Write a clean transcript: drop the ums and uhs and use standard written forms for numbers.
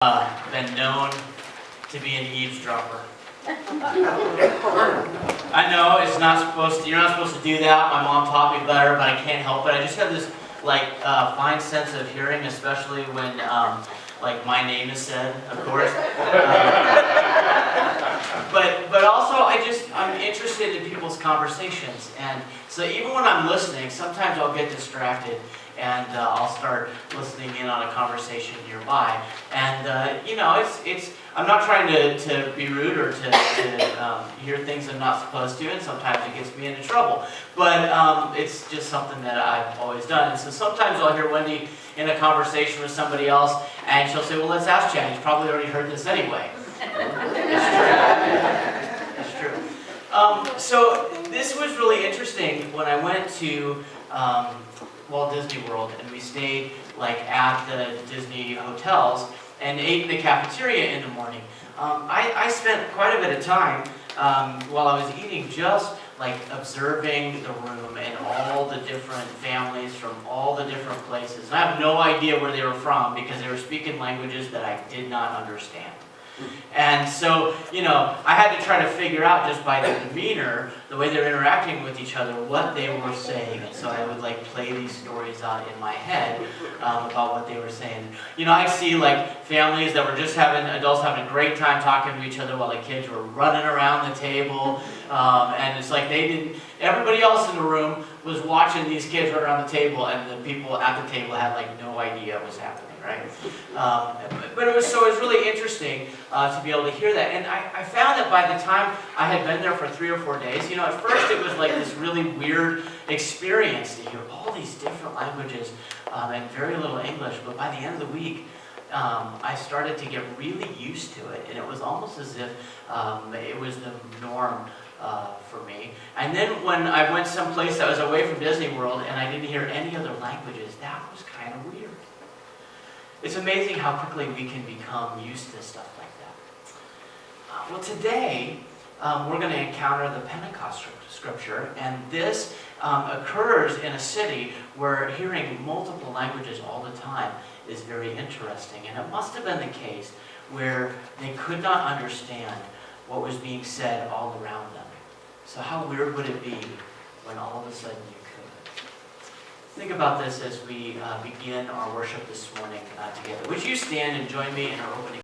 Been known to be an eavesdropper. I know it's not supposed to, you're not supposed to do that. My mom taught me better, but I can't help it. I just have this fine sense of hearing, especially when my name is said, of course. But also I'm interested in people's conversations, and so even when I'm listening, sometimes I'll get distracted and I'll start listening in on a conversation nearby. And I'm not trying to be rude or to hear things I'm not supposed to, and sometimes it gets me into trouble. But it's just something that I've always done. And so sometimes I'll hear Wendy in a conversation with somebody else, and she'll say, "Well, let's ask Chad. He's probably already heard this anyway." It's true. So this was really interesting when I went to Walt Disney World, and we stayed at the Disney hotels and ate in the cafeteria in the morning. I spent quite a bit of time while I was eating just observing the room and all the different families from all the different places. And I have no idea where they were from because they were speaking languages that I did not understand. And so, I had to try to figure out just by their demeanor, the way they're interacting with each other, what they were saying. And so I would play these stories out in my head about what they were saying. I see families that were just adults having a great time talking to each other while the kids were running around the table. And it's everybody else in the room was watching these kids run around the table, and the people at the table had no idea what was happening. Right? But it was really interesting to be able to hear that. And I found that by the time I had been there for 3 or 4 days, at first it was this really weird experience to hear all these different languages and very little English. But by the end of the week, I started to get really used to it. And it was almost as if it was the norm for me. And then when I went someplace that was away from Disney World and I didn't hear any other languages, that was kind of weird. It's amazing how quickly we can become used to stuff like that. Well, today we're going to encounter the Pentecost scripture, and this occurs in a city where hearing multiple languages all the time is very interesting. And it must have been the case where they could not understand what was being said all around them. So how weird would it be when all of a sudden you could? Think about this as we begin our worship this morning together. Would you stand and join me in our opening?